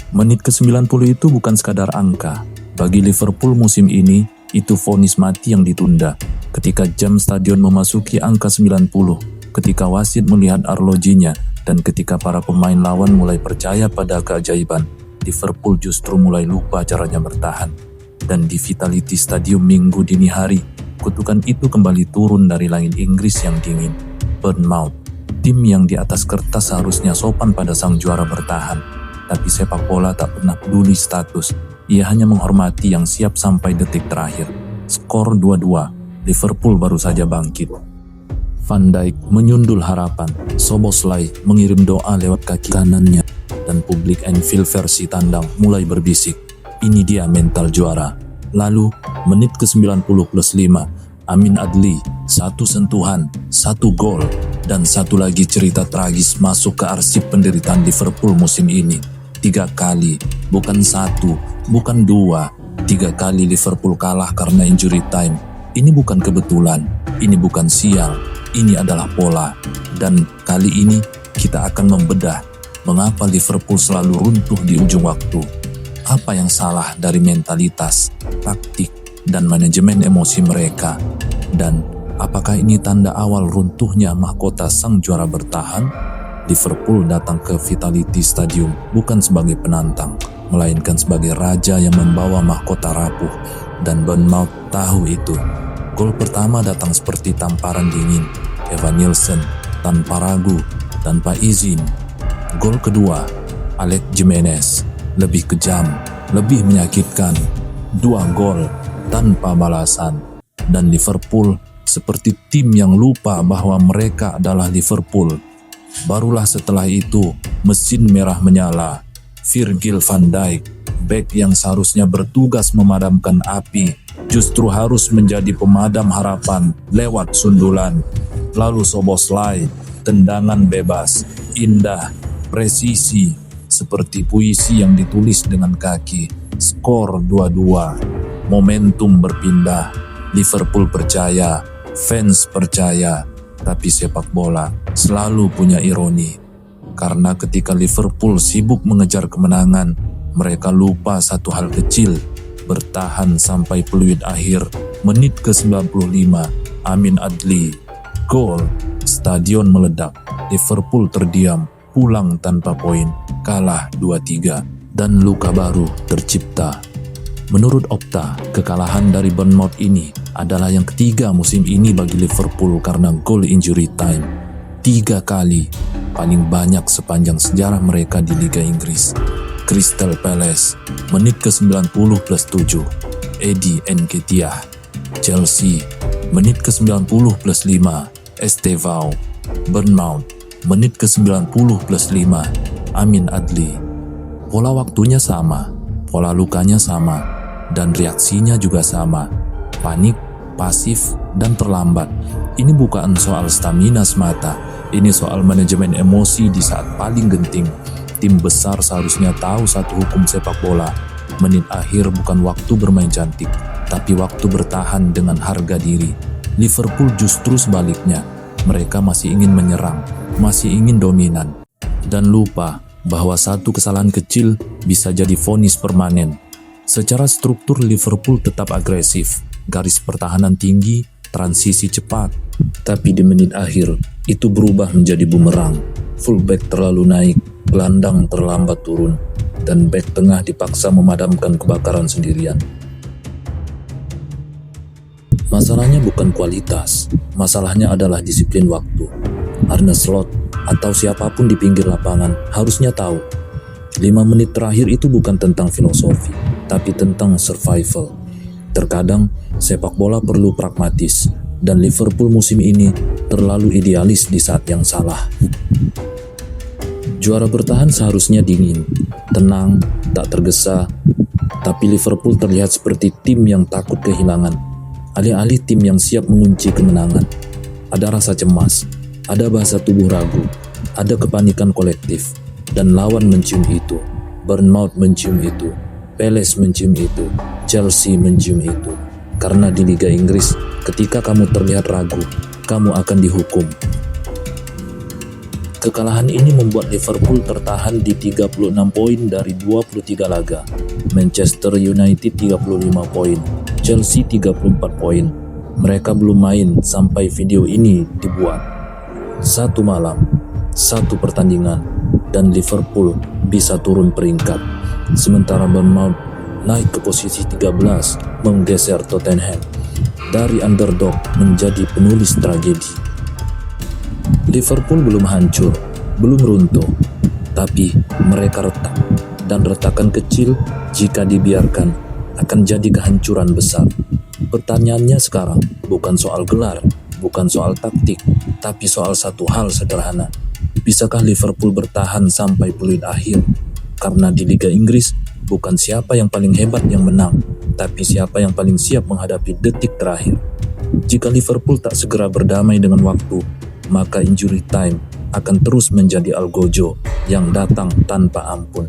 Menit ke-90 itu bukan sekadar angka. Bagi Liverpool musim ini, itu vonis mati yang ditunda. Ketika jam stadion memasuki angka 90, ketika wasit melihat arlojinya, dan ketika para pemain lawan mulai percaya pada keajaiban, Liverpool justru mulai lupa caranya bertahan. Dan di Vitality Stadium Minggu dini hari, kutukan itu kembali turun dari langit Inggris yang dingin. Bournemouth, tim yang di atas kertas seharusnya sopan pada sang juara bertahan. Tapi sepak bola tak pernah peduli status. Ia hanya menghormati yang siap sampai detik terakhir. Skor 2-2, Liverpool baru saja bangkit. Van Dijk menyundul harapan, Szoboszlai mengirim doa lewat kaki kanannya, dan publik Anfield versi tandang mulai berbisik, ini dia mental juara. Lalu, menit ke-90 plus 5, Amin Adli, satu sentuhan, satu gol, dan satu lagi cerita tragis masuk ke arsip penderitaan Liverpool musim ini. 3 kali, bukan 1, bukan 2, 3 kali Liverpool kalah karena injury time. Ini bukan kebetulan, ini bukan sial, ini adalah pola. Dan kali ini kita akan membedah mengapa Liverpool selalu runtuh di ujung waktu. Apa yang salah dari mentalitas, taktik, dan manajemen emosi mereka? Dan apakah ini tanda awal runtuhnya mahkota sang juara bertahan? Liverpool datang ke Vitality Stadium bukan sebagai penantang, melainkan sebagai raja yang membawa mahkota rapuh, dan Bournemouth tahu itu. Gol pertama datang seperti tamparan dingin, Evan Nilsson, tanpa ragu, tanpa izin. Gol kedua, Alex Jimenez, lebih kejam, lebih menyakitkan. 2 gol tanpa balasan, dan Liverpool seperti tim yang lupa bahwa mereka adalah Liverpool. Barulah setelah itu, mesin merah menyala. Virgil van Dijk, bek yang seharusnya bertugas memadamkan api, justru harus menjadi pemadam harapan lewat sundulan. Lalu Szoboszlai, tendangan bebas, indah, presisi, seperti puisi yang ditulis dengan kaki. Skor 2-2, momentum berpindah. Liverpool percaya, fans percaya. Tapi sepak bola selalu punya ironi, karena ketika Liverpool sibuk mengejar kemenangan, mereka lupa satu hal kecil, bertahan sampai peluit akhir. Menit ke-95, Amin Adli, gol, stadion meledak, Liverpool terdiam, pulang tanpa poin, kalah 2-3, dan luka baru tercipta. Menurut Opta, kekalahan dari Bournemouth ini adalah yang ketiga musim ini bagi Liverpool karena goal injury time. 3 kali, paling banyak sepanjang sejarah mereka di Liga Inggris. Crystal Palace, menit ke-90 plus 7, Eddie Nketiah. Chelsea, menit ke-90 plus 5, Estevao. Bournemouth, menit ke-90 plus 5, Amin Adli. Pola waktunya sama, pola lukanya sama, dan reaksinya juga sama. Panik, pasif, dan terlambat. Ini bukan soal stamina semata, ini soal manajemen emosi di saat paling genting. Tim besar seharusnya tahu satu hukum sepak bola. Menit akhir bukan waktu bermain cantik, tapi waktu bertahan dengan harga diri. Liverpool justru sebaliknya. Mereka masih ingin menyerang, masih ingin dominan, dan lupa bahwa satu kesalahan kecil bisa jadi vonis permanen. Secara struktur Liverpool tetap agresif, garis pertahanan tinggi, transisi cepat. Tapi di menit akhir, itu berubah menjadi bumerang. Fullback terlalu naik, gelandang terlambat turun, dan bek tengah dipaksa memadamkan kebakaran sendirian. Masalahnya bukan kualitas, masalahnya adalah disiplin waktu. Arne Slot atau siapapun di pinggir lapangan harusnya tahu, 5 menit terakhir itu bukan tentang filosofi, tapi tentang survival. Terkadang, sepak bola perlu pragmatis, dan Liverpool musim ini terlalu idealis di saat yang salah. Juara bertahan seharusnya dingin, tenang, tak tergesa, tapi Liverpool terlihat seperti tim yang takut kehilangan, alih-alih tim yang siap mengunci kemenangan. Ada rasa cemas, ada bahasa tubuh ragu, ada kepanikan kolektif, dan lawan mencium itu. Bournemouth mencium itu, Palace mencium itu, Chelsea mencium itu. Karena di Liga Inggris, ketika kamu terlihat ragu, kamu akan dihukum. Kekalahan ini membuat Liverpool tertahan di 36 poin dari 23 laga, Manchester United 35 poin, Chelsea 34 poin. Mereka belum main sampai video ini dibuat. Satu malam, satu pertandingan, dan Liverpool bisa turun peringkat. Sementara Bournemouth naik ke posisi 13, menggeser Tottenham dari underdog menjadi penulis tragedi. Liverpool belum hancur, belum runtuh, tapi mereka retak, dan retakan kecil jika dibiarkan akan jadi kehancuran besar. Pertanyaannya sekarang bukan soal gelar, bukan soal taktik, tapi soal satu hal sederhana. Bisakah Liverpool bertahan sampai peluit akhir? Karena di Liga Inggris, bukan siapa yang paling hebat yang menang, tapi siapa yang paling siap menghadapi detik terakhir. Jika Liverpool tak segera berdamai dengan waktu, maka injury time akan terus menjadi algojo yang datang tanpa ampun.